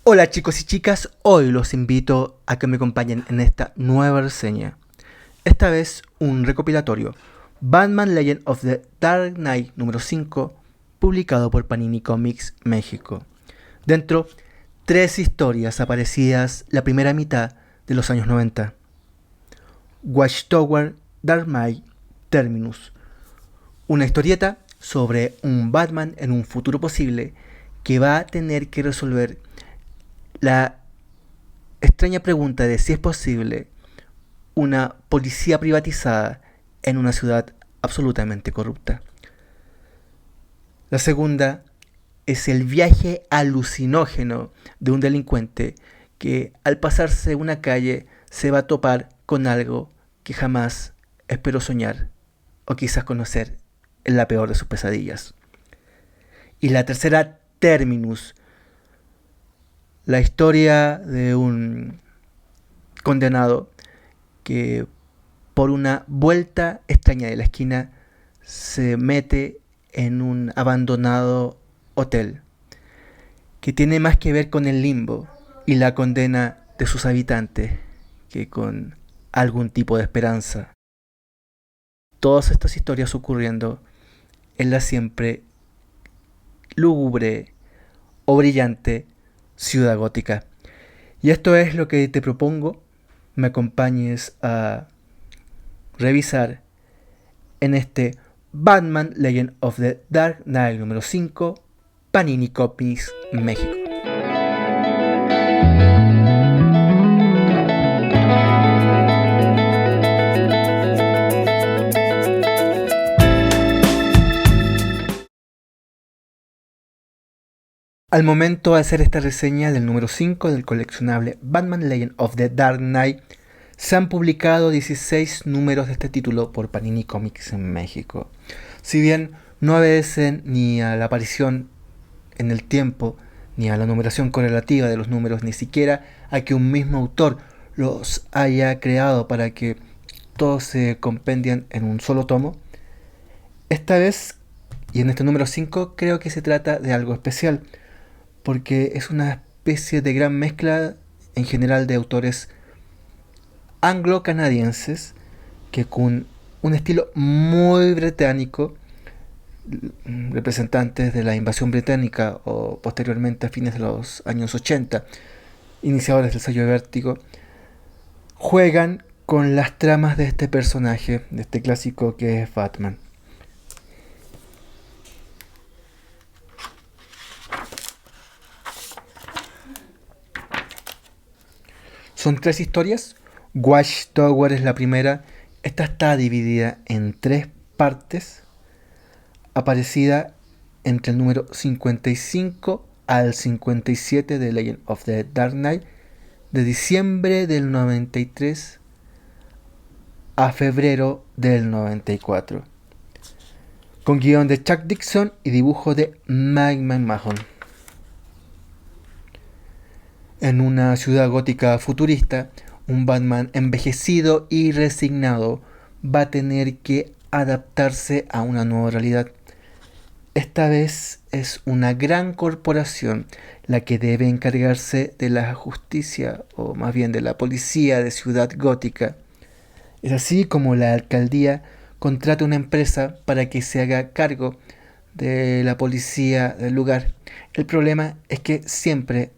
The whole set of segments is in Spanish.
Hola chicos y chicas, hoy los invito a que me acompañen en esta nueva reseña. Esta vez un recopilatorio, Batman Legend of the Dark Knight número 5, publicado por Panini Comics México. Dentro, tres historias aparecidas la primera mitad de los años 90. Watchtower Dark Knight Terminus, una historieta sobre un Batman en un futuro posible que va a tener que resolver la extraña pregunta de si es posible una policía privatizada en una ciudad absolutamente corrupta. La segunda es el viaje alucinógeno de un delincuente que al pasarse una calle se va a topar con algo que jamás esperó soñar o quizás conocer en la peor de sus pesadillas. Y la tercera, Terminus, la historia de un condenado que por una vuelta extraña de la esquina se mete en un abandonado hotel que tiene más que ver con el limbo y la condena de sus habitantes que con algún tipo de esperanza. Todas estas historias ocurriendo en la siempre lúgubre o brillante ciudad gótica. Y esto es lo que te propongo, me acompañes a revisar en este Batman Legend of the Dark Knight número 5, Panini Comics México. Al momento de hacer esta reseña del número 5 del coleccionable Batman Legend of the Dark Knight, se han publicado 16 números de este título por Panini Comics en México. Si bien no obedecen ni a la aparición en el tiempo, ni a la numeración correlativa de los números, ni siquiera a que un mismo autor los haya creado para que todos se compendian en un solo tomo, esta vez, y en este número 5, creo que se trata de algo especial, porque es una especie de gran mezcla en general de autores anglo-canadienses que con un estilo muy británico, representantes de la invasión británica o posteriormente a fines de los años 80, iniciadores del sello de Vértigo, juegan con las tramas de este personaje, de este clásico que es Batman. Son tres historias. Watchtower es la primera. Esta está dividida en tres partes, aparecida entre el número 55 al 57 de Legend of the Dark Knight, de diciembre del 93 a febrero del 94, con guión de Chuck Dixon y dibujo de Mike McMahon. En una ciudad gótica futurista, un Batman envejecido y resignado va a tener que adaptarse a una nueva realidad. Esta vez es una gran corporación la que debe encargarse de la justicia, o más bien de la policía de Ciudad Gótica. Es así como la alcaldía contrata una empresa para que se haga cargo de la policía del lugar. El problema es que siempre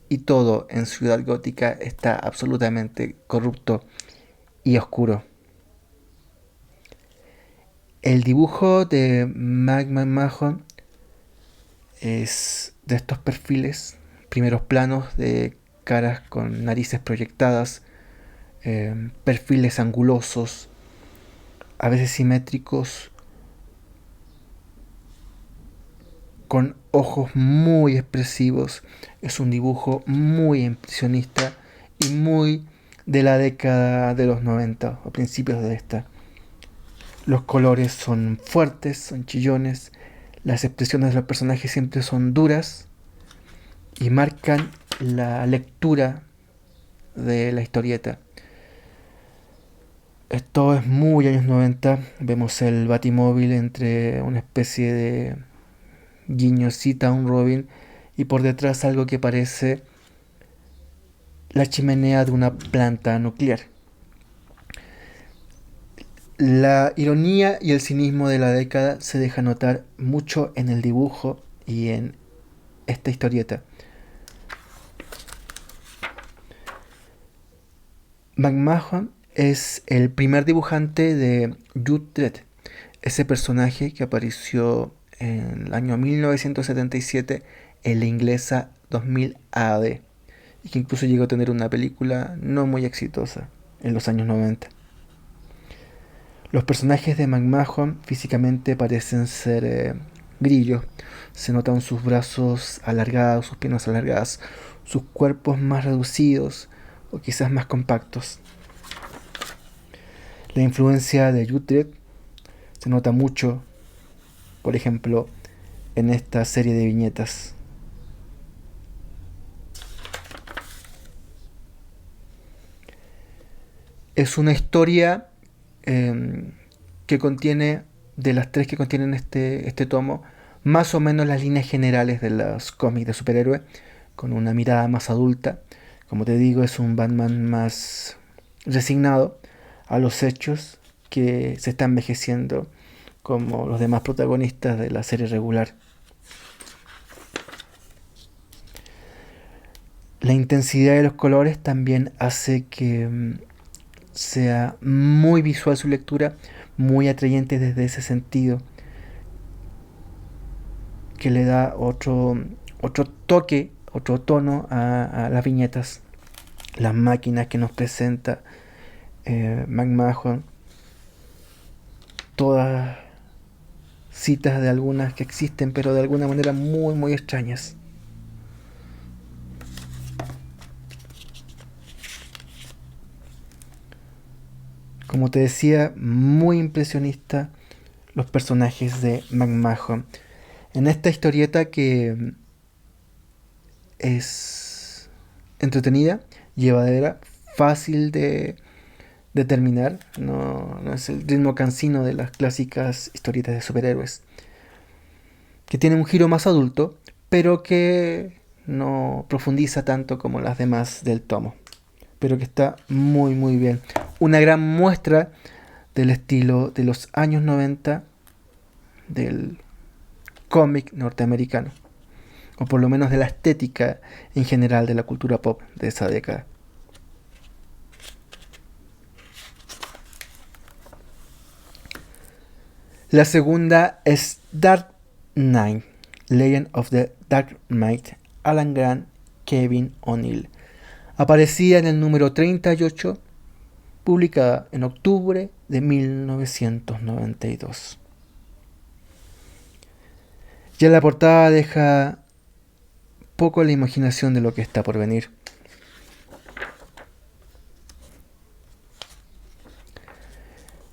y todo en Ciudad Gótica está absolutamente corrupto y oscuro. El dibujo de Mike McMahon es de estos perfiles, primeros planos de caras con narices proyectadas, perfiles angulosos, a veces simétricos, con ojos muy expresivos. Es un dibujo muy impresionista y muy de la década de los 90 o principios de esta. Los colores son fuertes, son chillones, las expresiones de los personajes siempre son duras y marcan la lectura de la historieta. Esto es muy años 90. Vemos el Batimóvil entre una especie de guiñocita a un Robin y por detrás algo que parece la chimenea de una planta nuclear. La ironía y el cinismo de la década se deja notar mucho en el dibujo y en esta historieta. McMahon es el primer dibujante de Judge Dredd, ese personaje que apareció en el año 1977 en la inglesa 2000 AD y que incluso llegó a tener una película no muy exitosa en los años 90. Los personajes de McMahon físicamente parecen ser grillos. Se notan sus brazos alargados, sus piernas alargadas, sus cuerpos más reducidos o quizás más compactos. La influencia de Judge se nota mucho, por ejemplo, en esta serie de viñetas. Es una historia que contiene, de las tres que contienen este tomo, más o menos las líneas generales de los cómics de superhéroes, con una mirada más adulta. Como te digo, es un Batman más resignado a los hechos, que se está envejeciendo como los demás protagonistas de la serie regular. La intensidad de los colores también hace que sea muy visual su lectura, muy atrayente desde ese sentido, que le da otro toque, otro tono a las viñetas, las máquinas que nos presenta McMahon, todas citas de algunas que existen, pero de alguna manera muy, muy extrañas. Como te decía, muy impresionista los personajes de McMahon. En esta historieta que es entretenida, llevadera, fácil de terminar, no es el ritmo cansino de las clásicas historietas de superhéroes, que tiene un giro más adulto, pero que no profundiza tanto como las demás del tomo, pero que está muy muy bien. Una gran muestra del estilo de los años 90 del cómic norteamericano, o por lo menos de la estética en general de la cultura pop de esa década. La segunda es Dark Knight, Legend of the Dark Knight, Alan Grant, Kevin O'Neill. Aparecía en el número 38, publicada en octubre de 1992. Ya la portada deja poco la imaginación de lo que está por venir.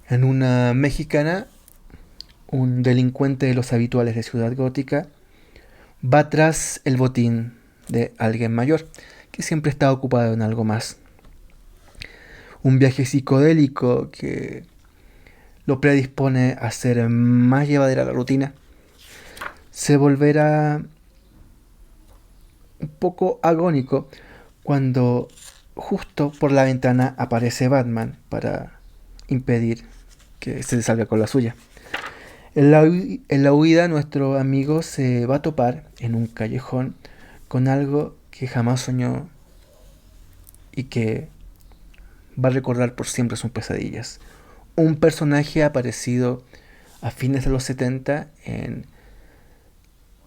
En una mexicana, un delincuente de los habituales de Ciudad Gótica va tras el botín de alguien mayor que siempre está ocupado en algo más. Un viaje psicodélico que lo predispone a ser más llevadera la rutina se volverá un poco agónico cuando justo por la ventana aparece Batman para impedir que se salga con la suya. En la huida nuestro amigo se va a topar en un callejón con algo que jamás soñó y que va a recordar por siempre sus pesadillas. Un personaje aparecido a fines de los 70 en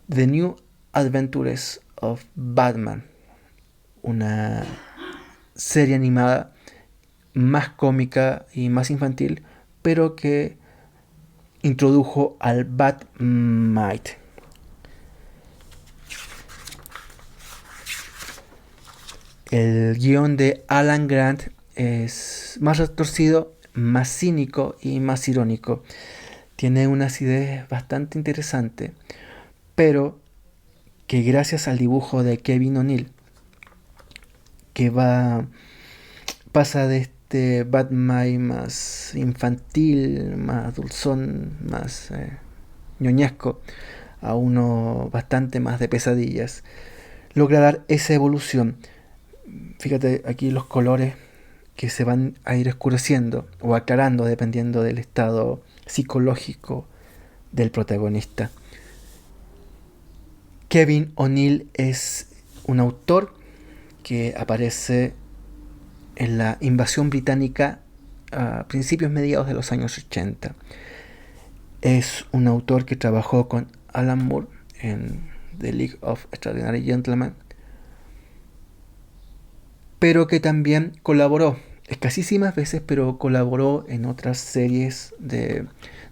The New Adventures of Batman, una serie animada más cómica y más infantil, pero que introdujo al Batmite. El guión de Alan Grant es más retorcido, más cínico y más irónico. Tiene una acidez bastante interesante, pero que gracias al dibujo de Kevin O'Neill, que pasa de este Batman más infantil, más dulzón, más ñoñesco, a uno bastante más de pesadillas. Logra dar esa evolución. Fíjate aquí los colores que se van a ir oscureciendo o aclarando dependiendo del estado psicológico del protagonista. Kevin O'Neill es un autor que aparece en la invasión británica a principios mediados de los años 80. Es un autor que trabajó con Alan Moore en The League of Extraordinary Gentlemen, pero que también colaboró, escasísimas veces, pero colaboró en otras series de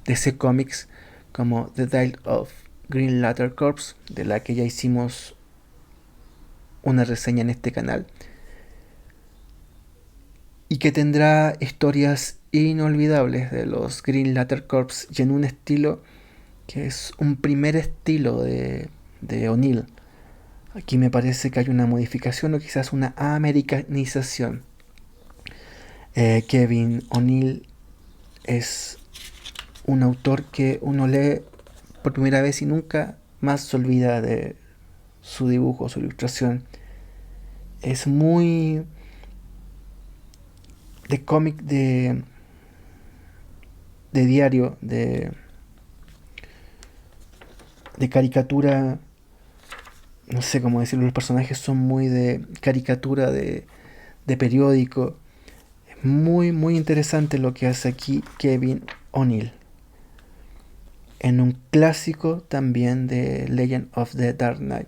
DC Comics como The Tale of Green Lantern Corps, de la que ya hicimos una reseña en este canal, y que tendrá historias inolvidables de los Green Lantern Corps y en un estilo que es un primer estilo de O'Neill. Aquí me parece que hay una modificación o quizás una americanización. Kevin O'Neill es un autor que uno lee por primera vez y nunca más se olvida de su dibujo, su ilustración. Es muy de cómic de diario, de caricatura, no sé cómo decirlo, los personajes son muy de caricatura de periódico. Es muy, muy interesante lo que hace aquí Kevin O'Neill. En un clásico también de Legend of the Dark Knight.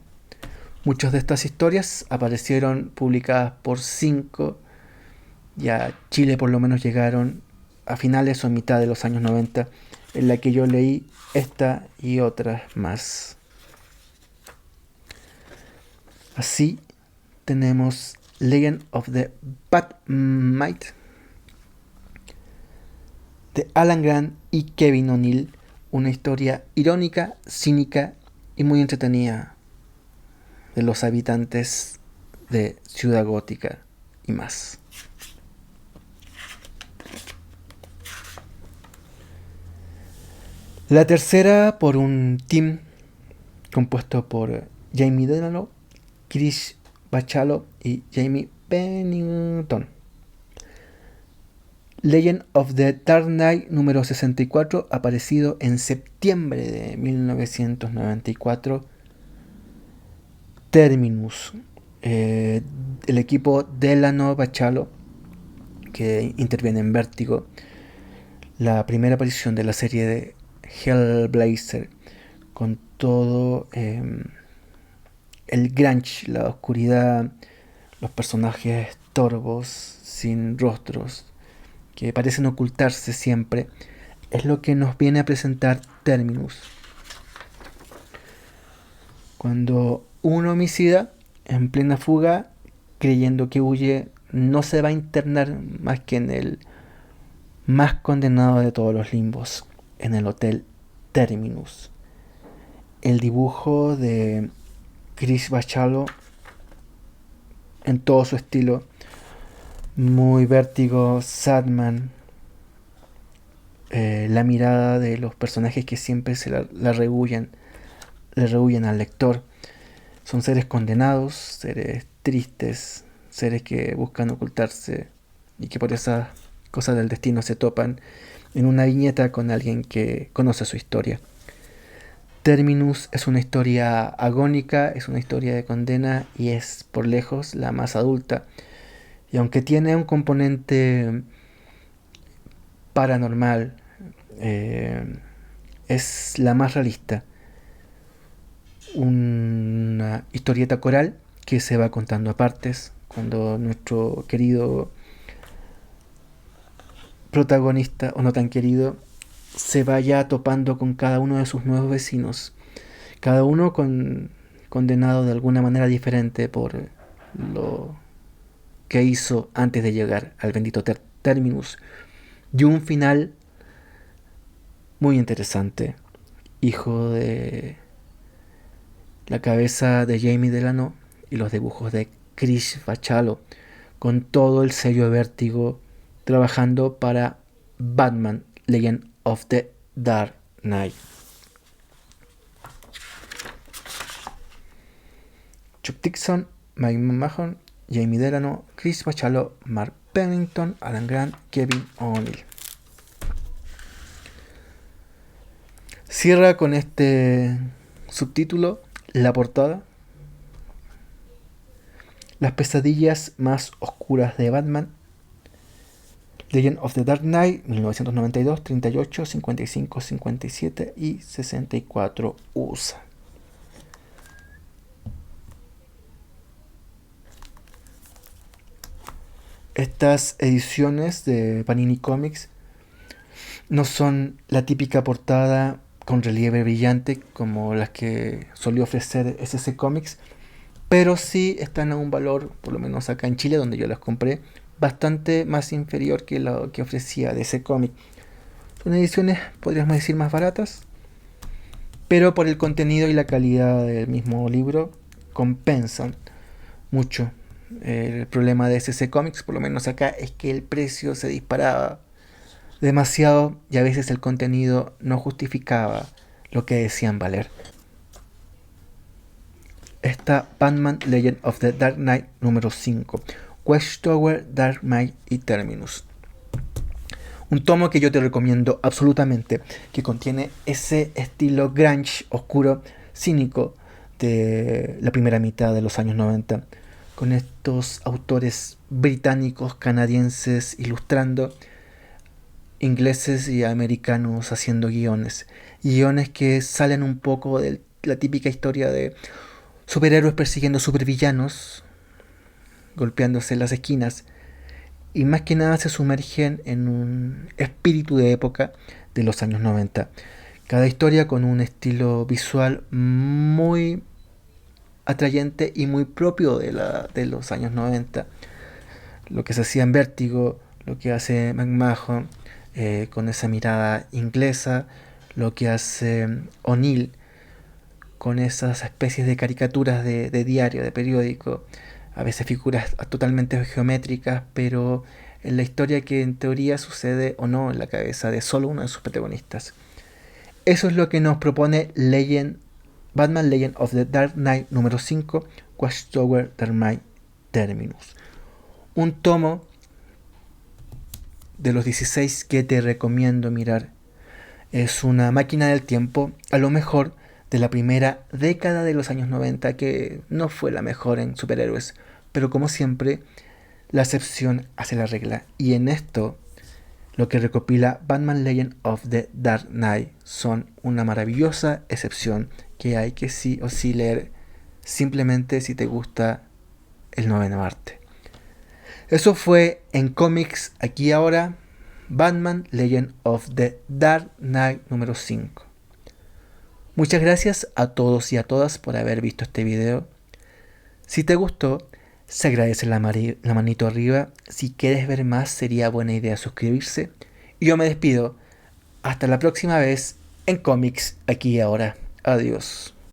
Muchas de estas historias aparecieron publicadas por 5 y a Chile por lo menos llegaron a finales o mitad de los años 90, en la que yo leí esta y otras más. Así tenemos Legend of the Bat-Mite de Alan Grant y Kevin O'Neill, una historia irónica, cínica y muy entretenida de los habitantes de Ciudad Gótica y más. La tercera por un team compuesto por Jamie Delano, Chris Bachalo y Jamie Pennington. Legend of the Dark Knight número 64, aparecido en septiembre de 1994. Terminus. El equipo Delano Bachalo, que interviene en Vértigo. La primera aparición de la serie de Hellblazer, con todo el grunge, la oscuridad, los personajes torvos, sin rostros, que parecen ocultarse siempre, es lo que nos viene a presentar Terminus. Cuando un homicida, en plena fuga, creyendo que huye, no se va a internar más que en el más condenado de todos los limbos, en el Hotel Terminus. El dibujo de Chris Bachalo en todo su estilo, muy Vértigo, Sandman, la mirada de los personajes que siempre se la rehúyen, le rehúyen al lector. Son seres condenados, seres tristes, seres que buscan ocultarse y que por esas cosas del destino se topan en una viñeta con alguien que conoce su historia. Terminus es una historia agónica, es una historia de condena y es por lejos la más adulta. Y aunque tiene un componente paranormal, es la más realista. Una historieta coral que se va contando a partes cuando nuestro querido protagonista, o no tan querido, se vaya topando con cada uno de sus nuevos vecinos, cada uno condenado de alguna manera diferente por lo que hizo antes de llegar al bendito Terminus, y un final muy interesante, hijo de la cabeza de Jamie Delano y los dibujos de Chris Bachalo, con todo el sello de Vértigo, trabajando para Batman Legend of the Dark Knight. Chuck Dixon, Mike Mahon, Jamie Delano, Chris Bachalo, Mark Pennington, Alan Grant, Kevin O'Neill. Cierra con este subtítulo la portada: Las pesadillas más oscuras de Batman. Legend of the Dark Knight, 1992, 38, 55, 57 y 64 USA. Estas ediciones de Panini Comics no son la típica portada con relieve brillante como las que solía ofrecer SC Comics, pero sí están a un valor, por lo menos acá en Chile donde yo las compré, bastante más inferior que lo que ofrecía DC Comics. Son ediciones, podríamos decir, más baratas, pero por el contenido y la calidad del mismo libro compensan mucho. El problema de SC Comics, por lo menos acá, es que el precio se disparaba demasiado y a veces el contenido no justificaba lo que decían valer. Está Batman Legend of the Dark Knight número 5, Watchtower, Dark Knight y Terminus. Un tomo que yo te recomiendo absolutamente, que contiene ese estilo grunge, oscuro, cínico de la primera mitad de los años 90, con estos autores británicos, canadienses ilustrando, ingleses y americanos haciendo guiones que salen un poco de la típica historia de superhéroes persiguiendo supervillanos, golpeándose en las esquinas, y más que nada se sumergen en un espíritu de época de los años 90. Cada historia con un estilo visual muy atrayente y muy propio de los años 90. Lo que se hacía en Vértigo, lo que hace McMahon con esa mirada inglesa, lo que hace O'Neill con esas especies de caricaturas de diario, de periódico, a veces figuras totalmente geométricas, pero en la historia que en teoría sucede o no en la cabeza de solo uno de sus protagonistas. Eso es lo que nos propone Batman Legend of the Dark Knight número 5, Watchtower, Dark Knight, Terminus. Un tomo de los 16 que te recomiendo mirar. Es una máquina del tiempo, a lo mejor de la primera década de los años 90, que no fue la mejor en superhéroes, pero como siempre, la excepción hace la regla. Y en esto, lo que recopila Batman Legend of the Dark Knight son una maravillosa excepción que hay que sí o sí leer, simplemente si te gusta el noveno arte. Eso fue en cómics aquí y ahora, Batman Legend of the Dark Knight número 5. Muchas gracias a todos y a todas por haber visto este video. Si te gustó, se agradece la manito arriba. Si quieres ver más, sería buena idea suscribirse. Y yo me despido. Hasta la próxima vez en cómics aquí y ahora. Adiós.